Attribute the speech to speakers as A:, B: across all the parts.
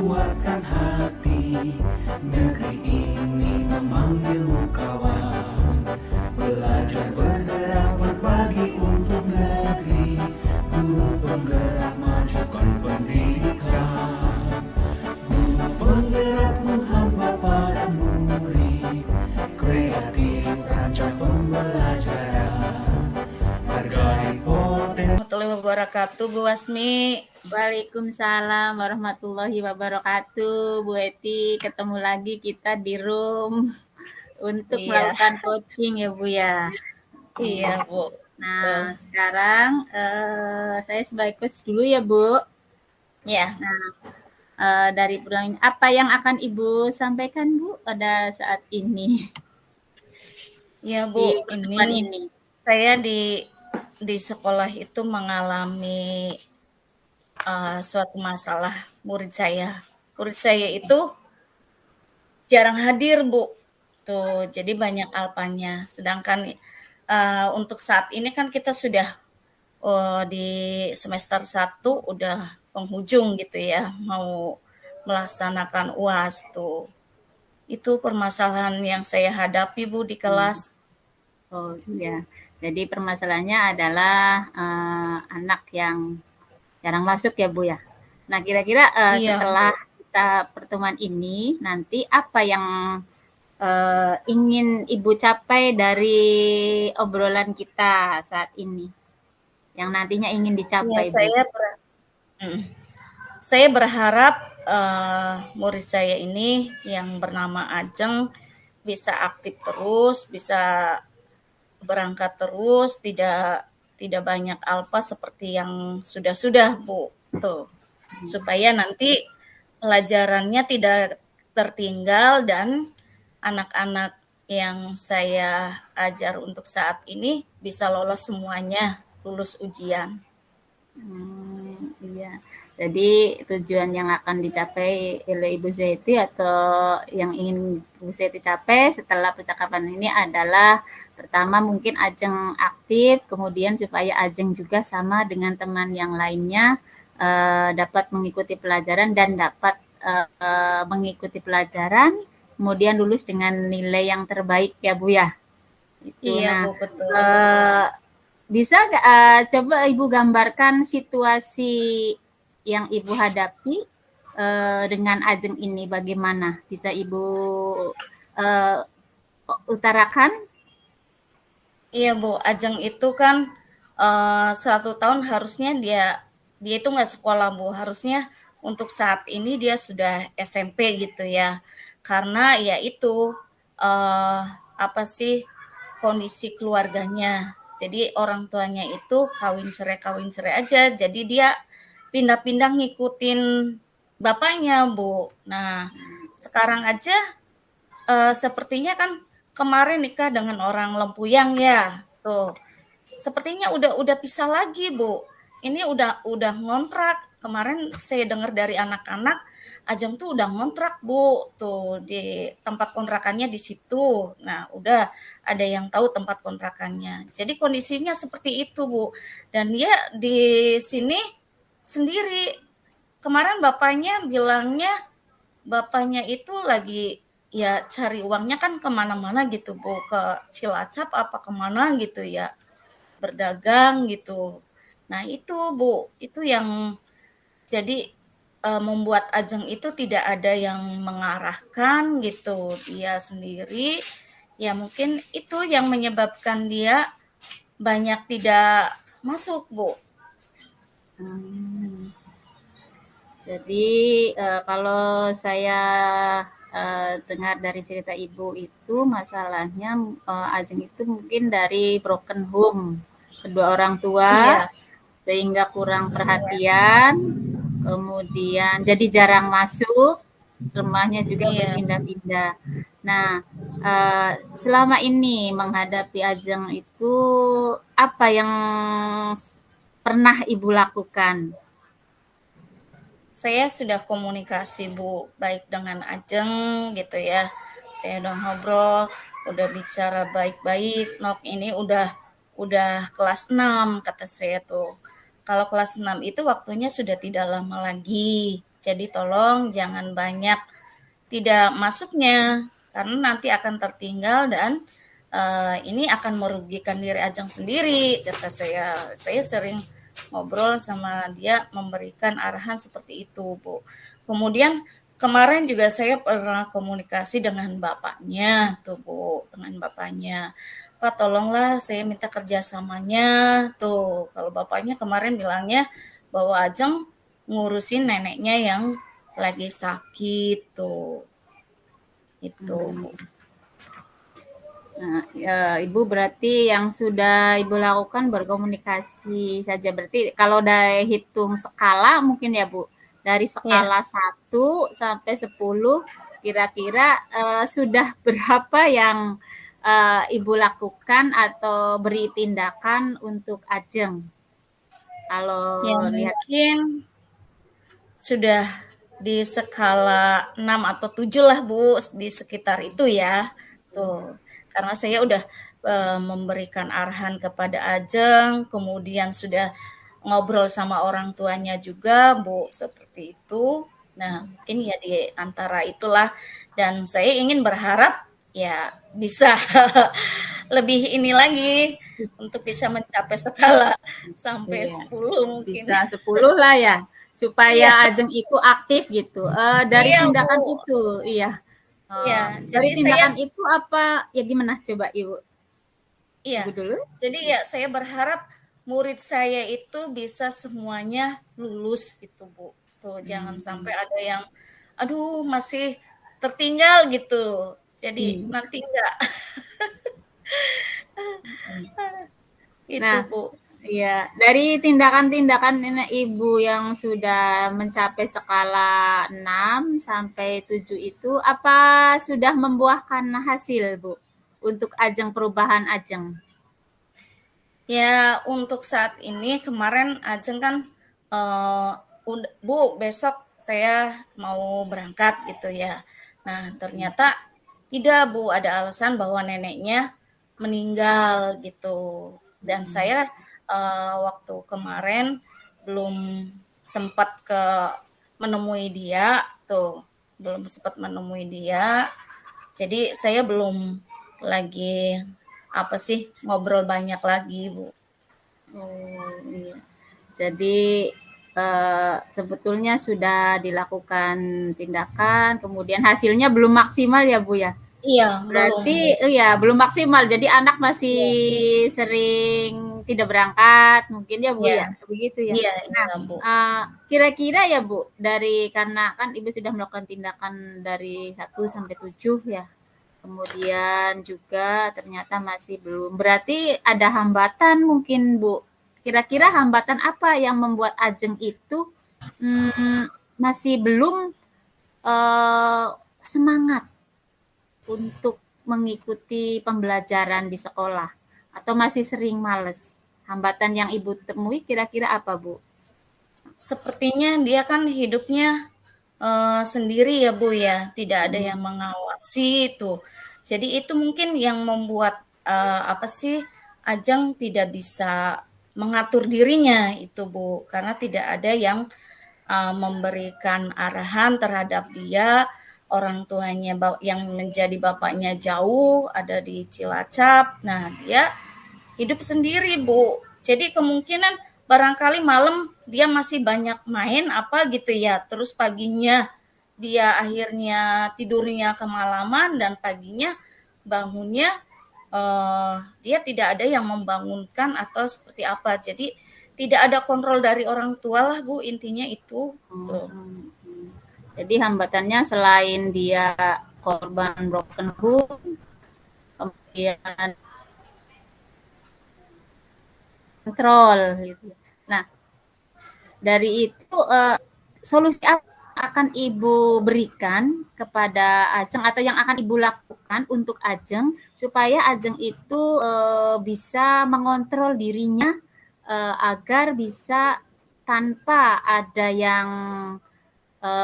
A: kuatkan hati, negeri ini memanggilmu kawan. Belajar bergerak berbagi untuk negeri, guru penggerak majukan pendidikan. Guru penggerakmu hamba para murid, kreatif rancang pembelajaran, hargai potensi.
B: Warahmatullahi wabarakatuh, Bu Wasmi.
C: Waalaikumsalam warahmatullahi wabarakatuh. Bu Eti, ketemu lagi kita di room untuk melakukan coaching ya Bu ya.
B: Iya Bu.
C: Nah sekarang saya sebagai coach dulu ya Bu.
B: Ya.
C: Nah dari program ini apa yang akan Ibu sampaikan Bu pada saat ini?
B: Ya Bu,
C: ini
B: saya di sekolah itu mengalami suatu masalah murid saya. Murid saya itu jarang hadir Bu. Tuh, jadi banyak alpanya. Sedangkan untuk saat ini kan kita sudah di semester 1 udah penghujung gitu ya, mau melaksanakan UAS tuh. Itu permasalahan yang saya hadapi Bu di kelas.
C: Oh iya, jadi permasalahannya adalah anak yang jarang masuk ya Bu ya. Nah kira-kira setelah kita pertemuan ini nanti apa yang ingin Ibu capai dari obrolan kita saat ini? Yang nantinya ingin dicapai
B: Ya, saya berharap murid saya ini yang bernama Ajeng bisa aktif terus, bisa berangkat terus, tidak banyak alpa seperti yang sudah Bu. Tuh. Supaya nanti pelajarannya tidak tertinggal dan anak-anak yang saya ajar untuk saat ini bisa lolos semuanya, lulus ujian.
C: Iya. Jadi tujuan yang akan dicapai oleh Ibu Zeti atau yang ingin Ibu Zeti capai setelah percakapan ini adalah pertama mungkin Ajeng aktif, kemudian supaya Ajeng juga sama dengan teman yang lainnya dapat mengikuti pelajaran dan dapat mengikuti pelajaran, kemudian lulus dengan nilai yang terbaik ya Bu ya. Itu.
B: Iya Bu, betul.
C: Bisa coba Ibu gambarkan situasi yang Ibu hadapi dengan Ajeng ini bagaimana? Bisa Ibu utarakan?
B: Iya Bu, Ajeng itu kan 1 tahun harusnya dia itu nggak sekolah Bu, harusnya untuk saat ini dia sudah SMP gitu ya. Karena ya itu apa sih kondisi keluarganya. Jadi orang tuanya itu kawin cerai aja. Jadi dia pindah-pindah ngikutin bapaknya Bu. Nah sekarang aja sepertinya kan kemarin nikah dengan orang Lempuyang ya. Tuh. Sepertinya udah pisah lagi, Bu. Ini udah ngontrak. Kemarin saya dengar dari anak-anak, Ajeng tuh udah ngontrak, Bu. Tuh di tempat kontrakannya di situ. Nah, udah ada yang tahu tempat kontrakannya. Jadi kondisinya seperti itu, Bu. Dan dia di sini sendiri. Kemarin bapaknya itu lagi ya cari uangnya kan kemana-mana gitu Bu, ke Cilacap apa kemana gitu ya, berdagang gitu. Nah itu Bu, itu yang jadi membuat Ajeng itu tidak ada yang mengarahkan gitu, dia sendiri. Ya mungkin itu yang menyebabkan dia banyak tidak masuk Bu.
C: Jadi kalau saya dengar dari cerita Ibu itu masalahnya Ajeng itu mungkin dari broken home, kedua orang tua sehingga kurang perhatian, kemudian jadi jarang masuk, rumahnya juga berpindah-pindah. Nah selama ini menghadapi Ajeng itu apa yang pernah Ibu lakukan?
B: Saya sudah komunikasi Bu, baik dengan Ajeng gitu ya. Saya udah ngobrol, udah bicara baik-baik. Nok ini udah kelas 6 kata saya tuh. Kalau kelas 6 itu waktunya sudah tidak lama lagi. Jadi tolong jangan banyak tidak masuknya, karena nanti akan tertinggal dan ini akan merugikan diri Ajeng sendiri, kata saya. Saya sering ngobrol sama dia, memberikan arahan seperti itu, Bu. Kemudian kemarin juga saya pernah komunikasi dengan bapaknya, tuh Bu, dengan bapaknya. Pak, tolonglah saya minta kerjasamanya, tuh. Kalau bapaknya kemarin bilangnya bahwa Ajeng ngurusin neneknya yang lagi sakit, tuh. Itu, Bu.
C: Nah, Ibu berarti yang sudah Ibu lakukan berkomunikasi saja. Berarti kalau dari hitung skala mungkin ya Bu, dari skala 1 sampai 10 kira-kira sudah berapa yang Ibu lakukan atau beri tindakan untuk Ajeng? Kalau
B: Ya
C: lihat
B: mungkin sudah di skala 6 atau 7 lah Bu, di sekitar itu ya. Tuh, karena saya udah memberikan arahan kepada Ajeng, kemudian sudah ngobrol sama orang tuanya juga, Bu, seperti itu. Nah, mungkin ya di antara itulah, dan saya ingin berharap ya bisa lebih ini lagi untuk bisa mencapai skala sampai
C: iya,
B: 10 mungkin.
C: bisa 10 lah ya, supaya
B: Iya,
C: Ajeng itu aktif gitu. Dari
B: iya
C: tindakan
B: Bu.
C: itu, iya.
B: Iya,
C: Dari
B: jadi saya
C: tindakan itu apa ya gimana coba Ibu?
B: iya.
C: Ibu dulu?
B: Jadi ya saya berharap murid saya itu bisa semuanya lulus gitu, Bu. Tuh jangan sampai ada yang aduh masih tertinggal gitu. Jadi
C: Iya.
B: nanti enggak itu,
C: Nah,
B: Bu.
C: iya, dari tindakan-tindakan Ibu yang sudah mencapai skala 6 sampai 7 itu apa sudah membuahkan hasil, Bu? Untuk Ajeng perubahan Ajeng?
B: Ya, untuk saat ini kemarin Ajeng kan Bu, besok saya mau berangkat gitu ya. Nah, ternyata tidak, Bu, ada alasan bahwa neneknya meninggal gitu. Dan saya waktu kemarin belum sempat menemui dia tuh, belum sempat menemui dia. Jadi saya belum lagi apa sih ngobrol banyak lagi, Bu.
C: Oh, iya. Jadi sebetulnya sudah dilakukan tindakan, kemudian hasilnya belum maksimal ya Bu ya?
B: Iya, belum, Bu.
C: Berarti iya belum maksimal. Jadi anak masih
B: Iya,
C: sering tidak berangkat, mungkin ya Bu
B: iya,
C: ya, begitu ya.
B: iya,
C: Nah,
B: iya, Bu.
C: kira-kira ya Bu, dari karena kan Ibu sudah melakukan tindakan dari 1 sampai 7 ya. Kemudian juga ternyata masih belum. Berarti ada hambatan mungkin Bu. Kira-kira hambatan apa yang membuat Ajeng itu masih belum semangat untuk mengikuti pembelajaran di sekolah atau masih sering males? Hambatan yang Ibu temui kira-kira apa, Bu?
B: Sepertinya dia kan hidupnya sendiri ya, Bu ya, tidak ada yang mengawasi itu. Jadi itu mungkin yang membuat apa sih Ajeng tidak bisa mengatur dirinya itu, Bu, karena tidak ada yang memberikan arahan terhadap dia. Orang tuanya yang menjadi bapaknya jauh, ada di Cilacap. Nah, dia hidup sendiri, Bu. Jadi kemungkinan barangkali malam dia masih banyak main apa gitu ya. Terus paginya dia akhirnya tidurnya kemalaman dan paginya bangunnya dia tidak ada yang membangunkan atau seperti apa. Jadi tidak ada kontrol dari orang tua lah, Bu, intinya itu. Tuh.
C: Jadi hambatannya selain dia korban broken home, kemudian kontrol gitu. Nah, dari itu solusi apa akan Ibu berikan kepada Ajeng atau yang akan Ibu lakukan untuk Ajeng supaya Ajeng itu bisa mengontrol dirinya agar bisa tanpa ada yang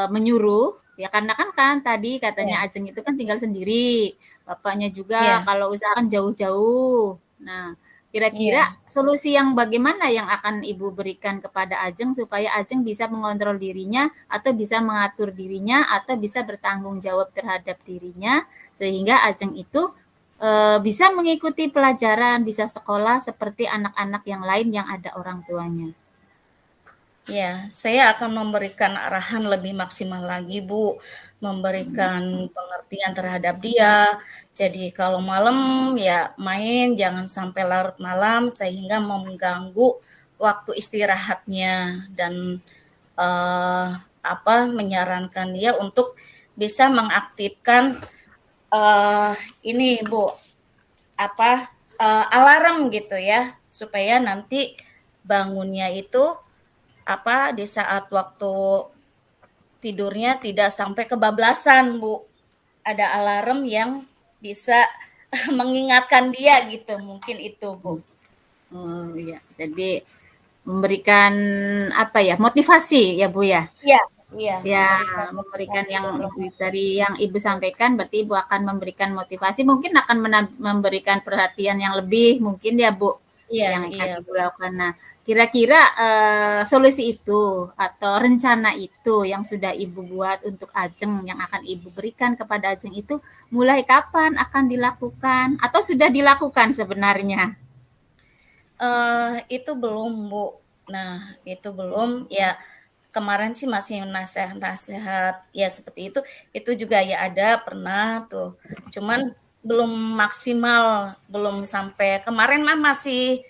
C: menyuruh ya karena kan tadi katanya
B: Ya.
C: Ajeng itu kan tinggal sendiri, bapaknya juga
B: Ya.
C: kalau usahakan jauh-jauh. Nah, Kira-kira
B: Iya.
C: solusi yang bagaimana yang akan Ibu berikan kepada Ajeng supaya Ajeng bisa mengontrol dirinya atau bisa mengatur dirinya atau bisa bertanggung jawab terhadap dirinya sehingga Ajeng itu bisa mengikuti pelajaran, bisa sekolah seperti anak-anak yang lain yang ada orang tuanya.
B: Ya, saya akan memberikan arahan lebih maksimal lagi, Bu. Memberikan pengertian terhadap dia. Jadi kalau malam ya main, jangan sampai larut malam sehingga mengganggu waktu istirahatnya dan menyarankan dia untuk bisa mengaktifkan ini, Bu, alarm gitu ya, supaya nanti bangunnya itu di saat waktu tidurnya tidak sampai kebablasan, Bu. Ada alarm yang bisa mengingatkan dia gitu, mungkin itu, Bu.
C: Oh iya, jadi memberikan apa ya, motivasi ya Bu ya?
B: Iya, iya,
C: Ya, memberikan yang dari yang Ibu sampaikan berarti Ibu akan memberikan motivasi, mungkin akan memberikan perhatian yang lebih mungkin ya Bu,
B: Iya,
C: yang akan
B: iya.
C: Ibu lakukan. Nah, kira-kira solusi itu atau rencana itu yang sudah Ibu buat untuk Ajeng yang akan Ibu berikan kepada Ajeng itu mulai kapan akan dilakukan atau sudah dilakukan sebenarnya?
B: Itu belum, Bu. Nah, itu belum, ya kemarin sih masih nasehat-nasehat ya seperti itu juga ya ada pernah tuh. Cuman belum maksimal, belum sampai kemarin mah masih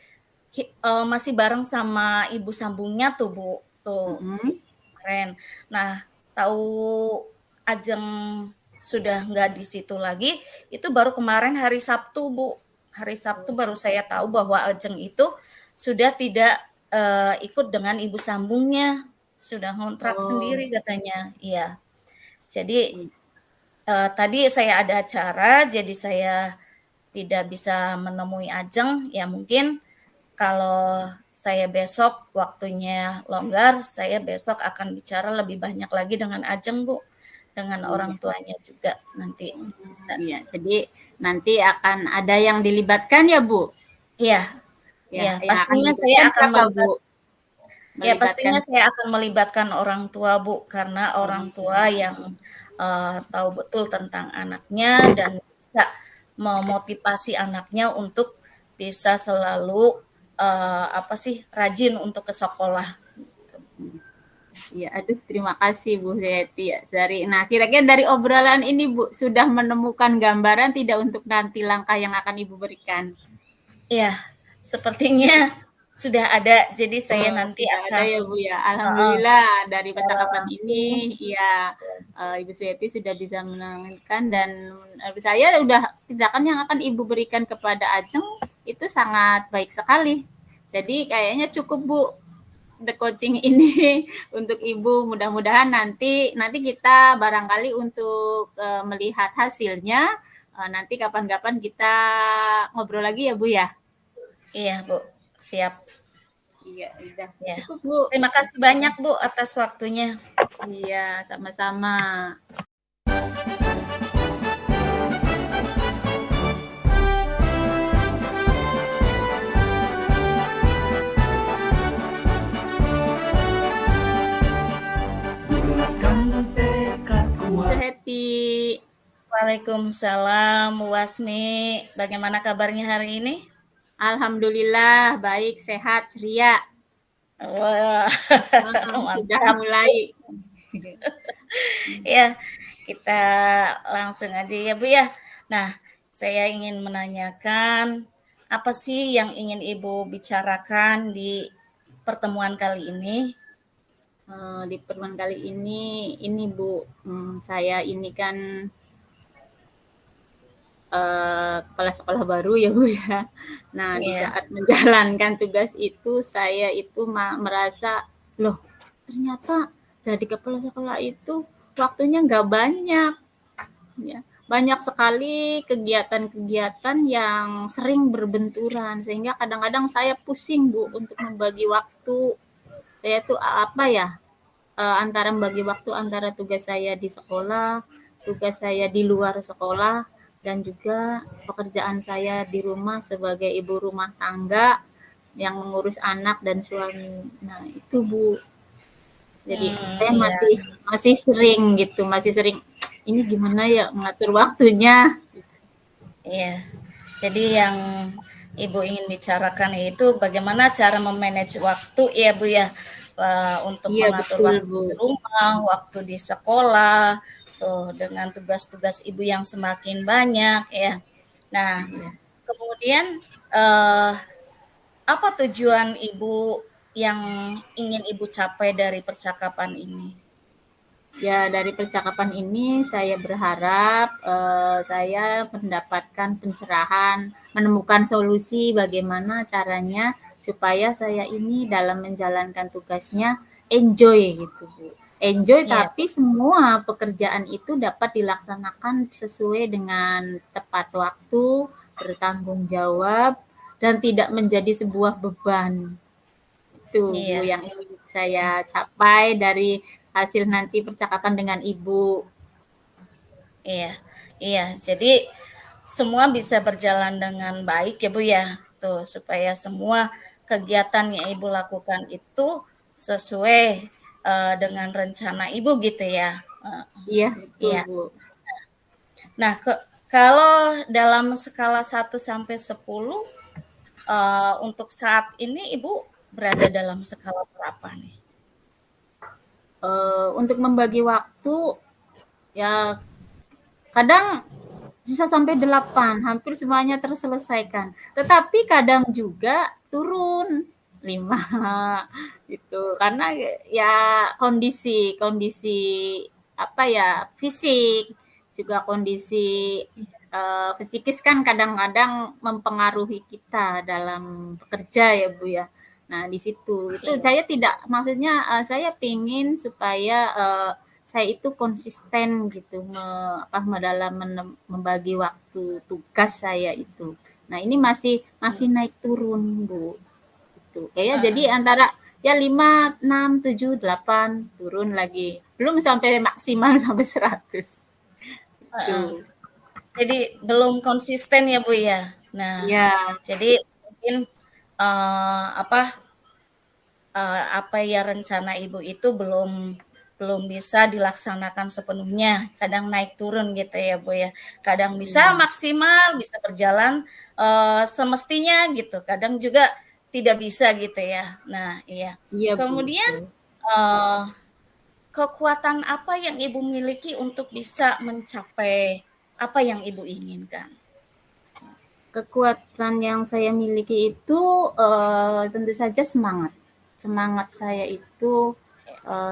B: bareng sama ibu sambungnya tuh, Bu. Tuh,
C: Mhm.
B: kemarin. Nah, tahu Ajeng sudah nggak di situ lagi, itu baru kemarin hari Sabtu, Bu. Hari Sabtu baru saya tahu bahwa Ajeng itu sudah tidak ikut dengan ibu sambungnya, sudah ngontrak
C: Oh,
B: sendiri katanya. Iya. Jadi
C: iya.
B: tadi saya ada acara, jadi saya tidak bisa menemui Ajeng. Ya mungkin kalau saya besok waktunya longgar, saya besok akan bicara lebih banyak lagi dengan Ajeng, Bu. Dengan
C: Iya.
B: orang tuanya juga nanti bisa.
C: Iya, jadi nanti akan ada yang dilibatkan ya, Bu?
B: Iya,
C: Ya,
B: iya,
C: yang akan
B: pastinya saya
C: dilibatkan
B: akan
C: siapa,
B: melibat
C: Bu?
B: ya
C: Melibatkan
B: pastinya saya akan melibatkan orang tua, Bu, karena orang
C: oh,
B: tua yang tahu betul tentang anaknya dan bisa memotivasi anaknya untuk bisa selalu rajin untuk ke sekolah.
C: ya, aduh terima kasih Bu Zeti ya. Nah, kira-kira dari obrolan ini Bu sudah menemukan gambaran tidak untuk nanti langkah yang akan Ibu berikan?
B: Iya, sepertinya sudah ada. Jadi saya
C: Oh,
B: nanti
C: sudah ada
B: akan
C: ya Bu ya.
B: heeh,
C: Alhamdulillah dari percakapan
B: langsung
C: ini ya Ibu Sweti sudah bisa menerangkan dan saya udah tindakan yang akan Ibu berikan kepada Ajeng itu sangat baik sekali. Jadi kayaknya cukup Bu the coaching ini untuk Ibu. Mudah-mudahan nanti kita barangkali untuk melihat hasilnya nanti kapan-kapan kita ngobrol lagi ya Bu ya.
B: iya, Bu. Siap.
C: Iya, udah
B: Ya.
C: cukup Bu.
B: Terima kasih banyak, Bu, atas waktunya.
C: Iya, sama-sama.
A: Bulatkan tekad kuat.
C: Suheti.
B: Waalaikumsalam, Bu Wasmi. Bagaimana kabarnya hari ini?
C: Alhamdulillah baik, sehat, ceria.
B: Wah,
C: Sudah
B: mantap.
C: mulai.
B: Ya, kita langsung aja ya, Bu ya. Nah, saya ingin menanyakan apa sih yang ingin Ibu bicarakan di pertemuan kali ini?
C: Di pertemuan kali ini Bu, saya ini kan kepala sekolah baru ya Bu ya. Nah di
B: Ya,
C: saat menjalankan tugas itu saya itu merasa loh ternyata jadi kepala sekolah itu waktunya nggak banyak ya. Banyak sekali kegiatan-kegiatan yang sering berbenturan sehingga kadang-kadang saya pusing Bu untuk membagi waktu. Saya tuh apa ya antara membagi waktu antara tugas saya di sekolah, tugas saya di luar sekolah dan juga pekerjaan saya di rumah sebagai ibu rumah tangga yang mengurus anak dan suami. Nah, itu Bu. Jadi saya
B: Iya,
C: masih sering gitu, masih sering ini gimana ya mengatur waktunya.
B: iya. Jadi yang Ibu ingin bicarakan itu bagaimana cara memanage waktu ya Bu ya, untuk
C: Iya
B: mengatur
C: betul
B: waktu
C: Bu.
B: di rumah, waktu di sekolah, tuh dengan tugas-tugas Ibu yang semakin banyak ya. Nah,
C: Iya.
B: kemudian eh, apa tujuan Ibu yang ingin Ibu capai dari percakapan ini?
C: Ya, dari percakapan ini saya berharap saya mendapatkan pencerahan, menemukan solusi bagaimana caranya supaya saya ini dalam menjalankan tugasnya enjoy gitu, Bu. Enjoy
B: Iya,
C: tapi semua pekerjaan itu dapat dilaksanakan sesuai dengan tepat waktu, bertanggung jawab, dan tidak menjadi sebuah beban. Itu Bu
B: iya,
C: yang ingin saya capai dari hasil nanti percakapan dengan Ibu.
B: iya, iya. Jadi semua bisa berjalan dengan baik ya Bu ya. Tuh, supaya semua kegiatan yang Ibu lakukan itu sesuai dengan rencana Ibu gitu ya.
C: Iya, betul
B: Iya.
C: Bu.
B: Nah, kalau dalam skala 1 sampai 10 untuk saat ini Ibu berada dalam skala berapa nih?
C: Untuk membagi waktu ya kadang bisa sampai 8, hampir semuanya terselesaikan. Tetapi kadang juga turun 5 gitu. Karena ya kondisi kondisi apa ya, fisik, juga kondisi fisikis kan kadang-kadang mempengaruhi kita dalam bekerja ya Bu ya. Nah di situ itu
B: Iya,
C: saya tidak maksudnya saya pingin supaya saya itu konsisten gitu dalam membagi waktu tugas saya itu. Nah ini masih naik turun Bu. Itu kayak jadi
B: heeh,
C: antara ya 5, 6, 7, 8 turun lagi. Belum sampai maksimal sampai 100.
B: heeh.
C: Itu.
B: Jadi belum konsisten ya Bu ya. Nah,
C: Iya,
B: jadi mungkin apa ya rencana Ibu itu belum bisa dilaksanakan sepenuhnya. Kadang naik turun gitu ya Bu ya. Kadang bisa
C: iya.
B: maksimal, bisa berjalan semestinya gitu. Kadang juga tidak bisa gitu ya. Nah, iya.
C: Iya Bu,
B: Kemudian
C: betul.
B: eh, kekuatan apa yang Ibu miliki untuk bisa mencapai apa yang Ibu inginkan?
C: Kekuatan yang saya miliki itu tentu saja semangat. Semangat saya itu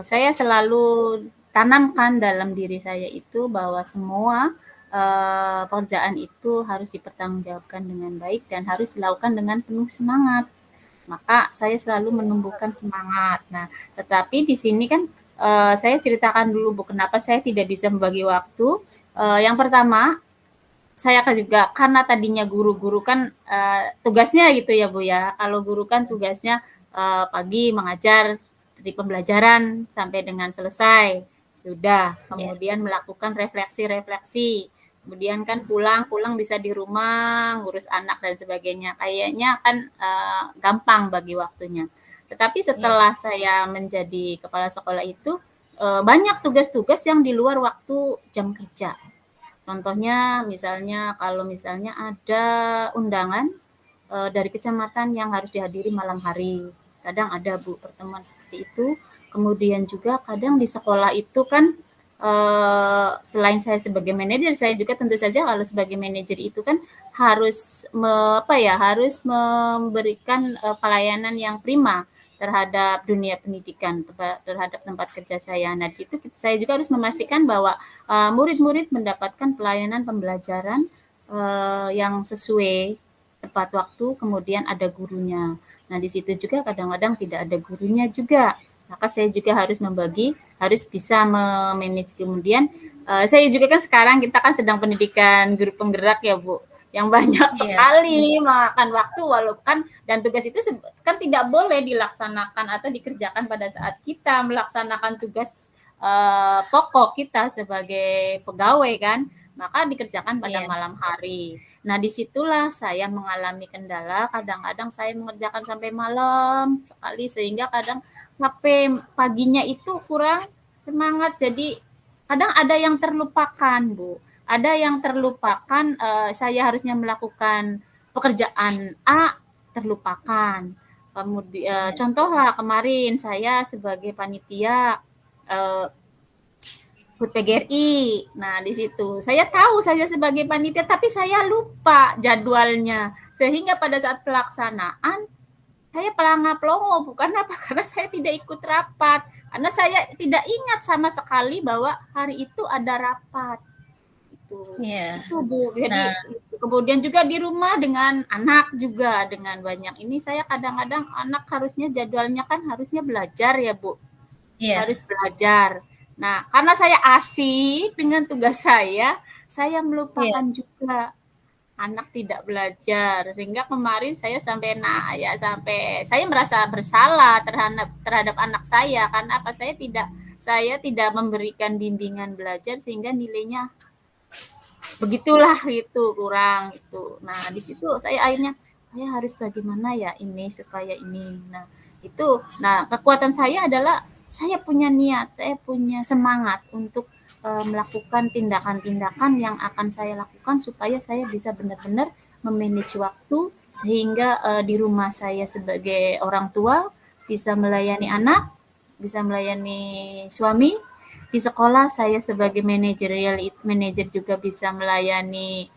C: saya selalu tanamkan dalam diri saya itu bahwa semua pekerjaan itu harus dipertanggungjawabkan dengan baik dan harus dilakukan dengan penuh semangat. Maka saya selalu menumbuhkan semangat. Nah, tetapi di sini kan saya ceritakan dulu Bu, kenapa saya tidak bisa membagi waktu. Yang pertama, saya kan juga karena tadinya guru-guru kan tugasnya gitu ya Bu ya. Kalau guru kan tugasnya pagi mengajar dari pembelajaran sampai dengan selesai. Sudah,
B: Ya,
C: kemudian melakukan refleksi-refleksi. Kemudian kan pulang bisa di rumah, ngurus anak dan sebagainya. Kayaknya kan gampang bagi waktunya. Tetapi
B: ya,
C: setelah saya menjadi kepala sekolah itu banyak tugas-tugas yang di luar waktu jam kerja. Contohnya misalnya kalau misalnya ada undangan dari kecamatan yang harus dihadiri malam hari. Kadang ada Bu pertemuan seperti itu. Kemudian juga kadang di sekolah itu kan selain saya sebagai manajer, saya juga tentu saja kalau sebagai manajer itu kan harus harus memberikan pelayanan yang prima terhadap dunia pendidikan, terhadap tempat kerja saya. Nah, di situ saya juga harus memastikan bahwa murid-murid mendapatkan pelayanan pembelajaran yang sesuai tepat waktu, kemudian ada gurunya. Nah, di situ juga kadang-kadang tidak ada gurunya juga. Maka saya juga harus harus bisa memanage. Kemudian saya juga kan sekarang kita kan sedang pendidikan guru penggerak ya Bu, yang banyak
B: iya,
C: sekali memakan waktu walaupun dan tugas itu kan tidak boleh dilaksanakan atau dikerjakan pada saat kita melaksanakan tugas pokok kita sebagai pegawai kan. maka dikerjakan pada
B: Iya.
C: malam hari. Nah, disitulah saya mengalami kendala, kadang-kadang saya mengerjakan sampai malam sekali, sehingga kadang sampai paginya itu kurang semangat. Jadi kadang ada yang terlupakan, Bu. Ada yang terlupakan, saya harusnya melakukan pekerjaan A, terlupakan.
B: Iya.
C: Contohlah kemarin saya sebagai panitia HUT PGRI. Nah, di situ saya tahu saya sebagai panitia, tapi saya lupa jadwalnya. Sehingga pada saat pelaksanaan saya pelanga-pelongo, bukan apa, karena saya tidak ikut rapat. Karena saya tidak ingat sama sekali bahwa hari itu ada rapat.
B: Iya.
C: Itu Bu. Jadi
B: Nah,
C: kemudian juga di rumah dengan anak juga, dengan banyak ini saya kadang-kadang anak harusnya jadwalnya kan harusnya belajar ya Bu,
B: iya.
C: harus belajar. Nah, karena saya asik dengan tugas saya
B: Iya.
C: melupakan juga anak tidak belajar. Sehingga kemarin saya sampai sampai saya merasa bersalah terhadap anak saya karena apa saya tidak memberikan bimbingan belajar sehingga nilainya begitulah itu kurang itu. Nah, di situ saya akhirnya saya harus bagaimana ya ini supaya ini. Nah, itu. Nah, kekuatan saya adalah saya punya niat, saya punya semangat untuk melakukan tindakan-tindakan yang akan saya lakukan supaya saya bisa benar-benar memanage waktu sehingga di rumah saya sebagai orang tua bisa melayani anak, bisa melayani suami, di sekolah saya sebagai manajer juga bisa melayani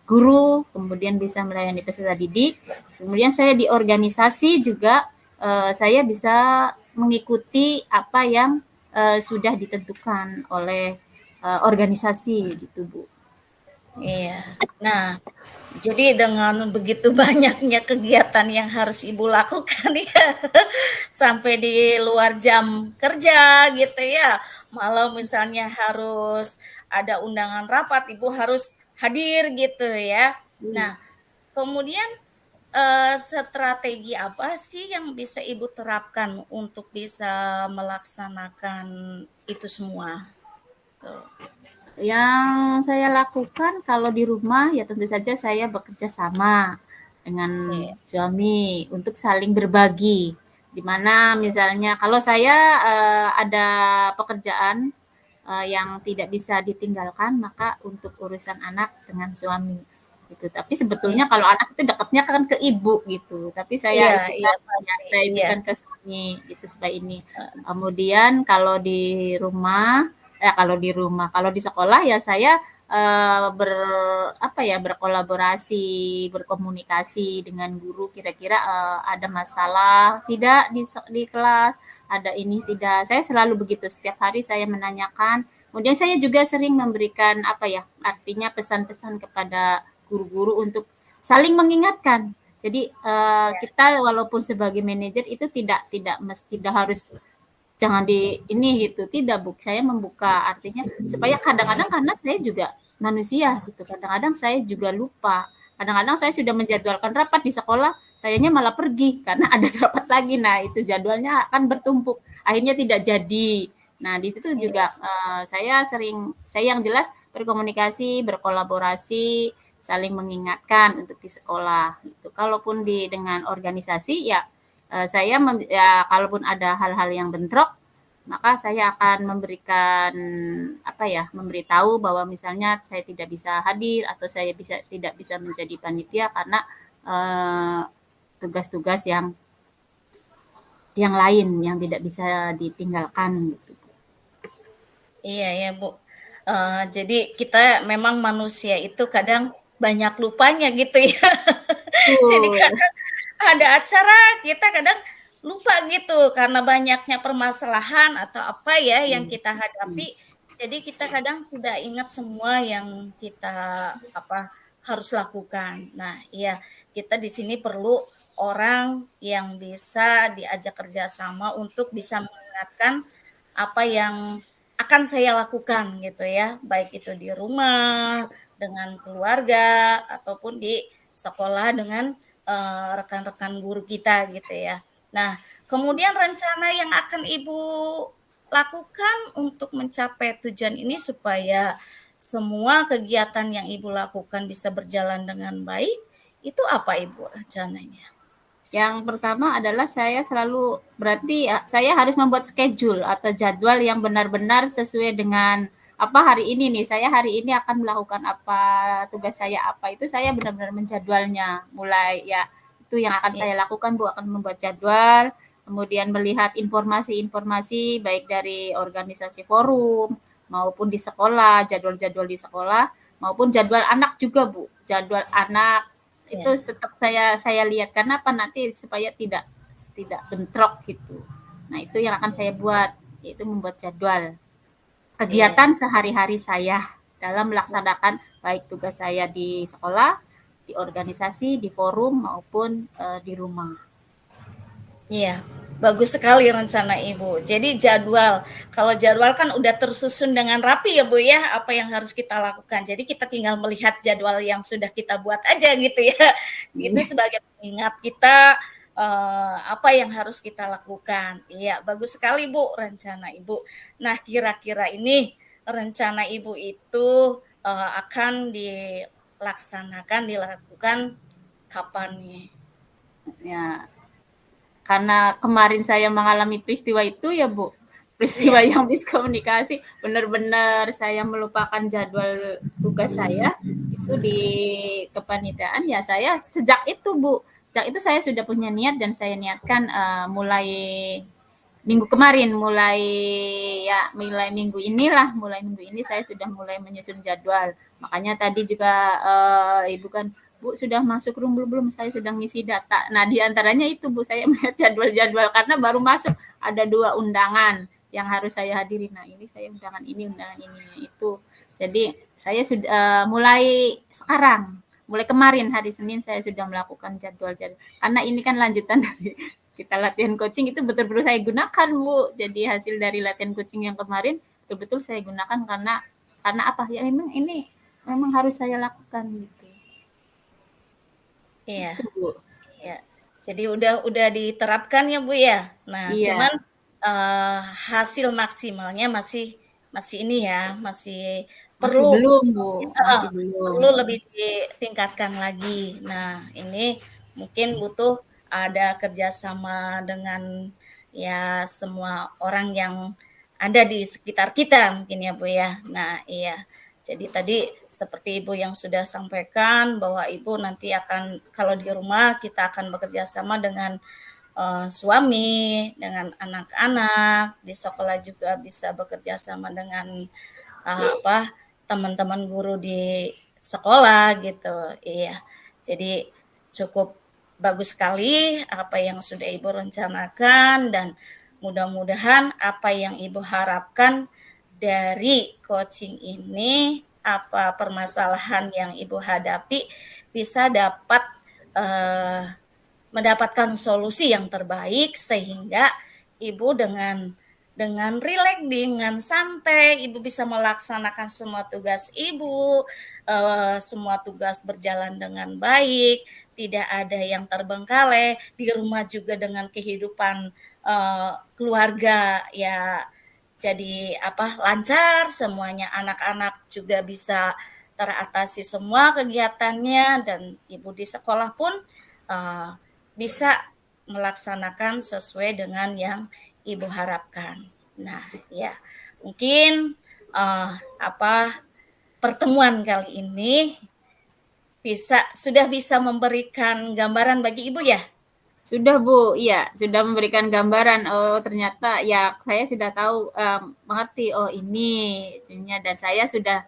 C: guru, kemudian bisa melayani peserta didik. Kemudian saya di organisasi juga saya bisa mengikuti apa yang sudah ditentukan oleh organisasi gitu Bu.
B: Iya. Nah, jadi dengan begitu banyaknya kegiatan yang harus Ibu lakukan ya, sampai di luar jam kerja gitu ya, malah misalnya harus ada undangan rapat, Ibu harus hadir gitu ya. Nah, kemudian strategi apa sih yang bisa Ibu terapkan untuk bisa melaksanakan itu semua? Tuh.
C: Yang saya lakukan kalau di rumah ya tentu saja saya bekerja sama dengan
B: Iya.
C: suami untuk saling berbagi. Di mana misalnya kalau saya ada pekerjaan yang tidak bisa ditinggalkan maka untuk urusan anak dengan suami gitu. Tapi sebetulnya
B: Iya.
C: kalau anak itu dekatnya kan ke ibu gitu. Tapi
B: Iya,
C: itu
B: iya
C: kan ya,
B: pasti.
C: saya
B: Iya.
C: itukan ke suami gitu supaya ini. Kemudian kalau di sekolah ya saya berkolaborasi, berkomunikasi dengan guru kira-kira ada masalah tidak di kelas, ada ini tidak. Saya selalu begitu setiap hari saya menanyakan. Kemudian saya juga sering memberikan artinya pesan-pesan kepada guru-guru untuk saling mengingatkan. Jadi kita walaupun sebagai manajer itu tidak harus jangan di ini gitu, tidak Bu, saya membuka artinya supaya kadang-kadang karena saya juga manusia gitu, kadang-kadang saya juga lupa, kadang-kadang saya sudah menjadwalkan rapat di sekolah, sayanya malah pergi karena ada rapat lagi, nah itu jadwalnya akan bertumpuk, akhirnya tidak jadi. Nah di situ
B: Iya.
C: juga saya yang jelas berkomunikasi, berkolaborasi, saling mengingatkan untuk di sekolah gitu. Kalaupun dengan organisasi ya kalaupun ada hal-hal yang bentrok, maka saya akan memberitahu bahwa misalnya saya tidak bisa hadir atau saya tidak bisa menjadi panitia karena tugas-tugas yang lain yang tidak bisa ditinggalkan gitu.
B: Iya ya Bu. Jadi kita memang manusia itu kadang banyak lupanya gitu ya. Jadi
C: Betul.
B: kadang ada acara kita kadang lupa gitu karena banyaknya permasalahan atau apa ya yang
C: Hmm.
B: kita
C: Hmm.
B: hadapi. Jadi kita kadang tidak ingat semua yang kita harus lakukan. Nah, iya, kita di sini perlu orang yang bisa diajak kerjasama untuk bisa mengingatkan apa yang akan saya lakukan gitu ya, baik itu di rumah, dengan keluarga, ataupun di sekolah dengan rekan-rekan guru kita gitu ya. Nah, kemudian rencana yang akan Ibu lakukan untuk mencapai tujuan ini supaya semua kegiatan yang Ibu lakukan bisa berjalan dengan baik, itu apa Ibu rencananya?
C: Yang pertama adalah saya selalu berarti saya harus membuat schedule atau jadwal yang benar-benar sesuai dengan apa hari ini nih. Saya hari ini akan melakukan apa, tugas saya apa. Itu saya benar-benar menjadwalnya. Mulai ya itu yang akan saya lakukan Bu, akan membuat jadwal, kemudian melihat informasi-informasi baik dari organisasi forum maupun di sekolah, jadwal-jadwal di sekolah maupun jadwal anak juga Bu. Jadwal anak itu tetap saya lihat karena apa nanti supaya tidak bentrok gitu. Nah itu yang akan saya buat, yaitu membuat jadwal kegiatan sehari-hari saya dalam melaksanakan baik tugas saya di sekolah, di organisasi, di forum maupun di rumah.
B: Iya, bagus sekali rencana Ibu. Jadi jadwal, kalau jadwal kan udah tersusun dengan rapi ya Bu ya, apa yang harus kita lakukan. Jadi kita tinggal melihat jadwal yang sudah kita buat aja gitu ya. Itu sebagai pengingat kita apa yang harus kita lakukan. Iya, bagus sekali Bu rencana Ibu. Nah, kira-kira ini rencana Ibu itu akan dilakukan kapan nih?
C: Ya, karena kemarin saya mengalami peristiwa itu ya Bu, peristiwa yang miskomunikasi, benar-benar saya melupakan jadwal tugas saya itu di kepanitiaan. Ya saya sejak itu Bu, sejak itu saya sudah punya niat dan saya niatkan mulai minggu kemarin, mulai minggu ini saya sudah mulai menyusun jadwal. Makanya tadi juga Ibu kan, Bu sudah masuk room belum? Saya sedang ngisi data. Nah di antaranya itu Bu, saya melihat jadwal-jadwal karena baru masuk ada 2 undangan yang harus saya hadiri. Nah ini saya undangan ini itu. Jadi saya sudah mulai sekarang, mulai kemarin hari Senin saya sudah melakukan jadwal-jadwal. Karena ini kan lanjutan dari kita latihan coaching itu betul-betul saya gunakan Bu. Jadi hasil dari latihan coaching yang kemarin betul-betul saya gunakan karena apa ya memang ini memang harus saya lakukan gitu.
B: Iya. Iya. Jadi udah diterapkan ya Bu ya. Nah, cuman hasil maksimalnya masih ini ya, masih perlu
C: belum Bu, masih belum.
B: Perlu lebih ditingkatkan lagi. Nah, ini mungkin butuh ada kerjasama dengan ya semua orang yang ada di sekitar kita mungkin ya Bu ya. Nah, iya. Jadi tadi seperti Ibu yang sudah sampaikan bahwa Ibu nanti akan kalau di rumah kita akan bekerja sama dengan suami, dengan anak-anak, di sekolah juga bisa bekerja sama dengan teman-teman guru di sekolah gitu. Iya. Jadi cukup bagus sekali apa yang sudah Ibu rencanakan dan mudah-mudahan apa yang Ibu harapkan dari coaching ini, apa permasalahan yang Ibu hadapi bisa dapat mendapatkan solusi yang terbaik sehingga Ibu dengan rileks, dengan santai, Ibu bisa melaksanakan semua tugas Ibu, semua tugas berjalan dengan baik, tidak ada yang terbengkalai, di rumah juga dengan kehidupan keluarga ya jadi lancar semuanya, anak-anak juga bisa teratasi semua kegiatannya dan Ibu di sekolah pun bisa melaksanakan sesuai dengan yang Ibu harapkan. Nah, ya mungkin pertemuan kali ini sudah bisa memberikan gambaran bagi Ibu ya?
C: Sudah Bu, iya sudah memberikan gambaran. Oh ternyata ya saya sudah tahu mengerti. Oh ini dan saya sudah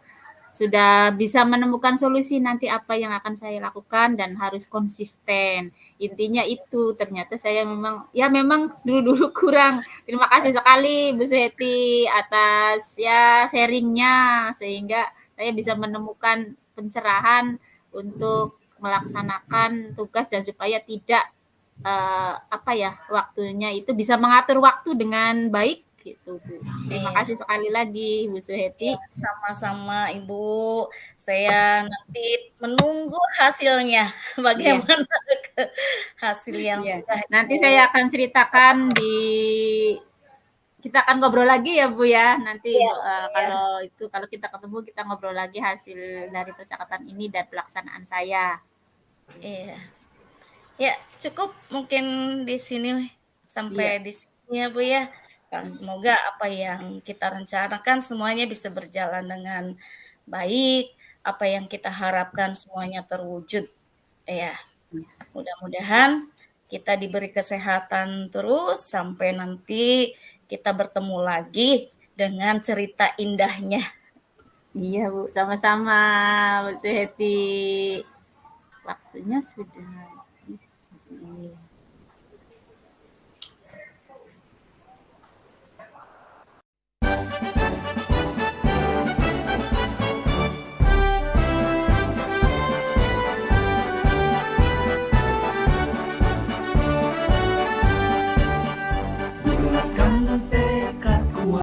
C: bisa menemukan solusi nanti apa yang akan saya lakukan dan harus konsisten. Intinya itu ternyata saya memang dulu kurang. Terima kasih sekali Bu Suheti atas ya sharingnya sehingga saya bisa menemukan pencerahan untuk melaksanakan tugas dan supaya tidak waktunya itu bisa mengatur waktu dengan baik gitu Bu. Terima kasih sekali lagi Bu Suheti.
B: Sama-sama Ibu. Saya nanti menunggu hasilnya. Bagaimana hasil yang sudah
C: nanti saya akan ceritakan di kita akan ngobrol lagi ya Bu ya. Nanti
B: Iya,
C: kalau kita ketemu kita ngobrol lagi hasil dari percakapan ini dan pelaksanaan saya.
B: iya. Ya, cukup mungkin di sini
C: Iya.
B: sampai di sini ya Bu ya. Semoga apa yang kita rencanakan semuanya bisa berjalan dengan baik, apa yang kita harapkan semuanya terwujud. Ya, mudah-mudahan kita diberi kesehatan terus sampai nanti kita bertemu lagi dengan cerita indahnya.
C: Iya Bu, sama-sama Bu Suheti. Waktunya sudah.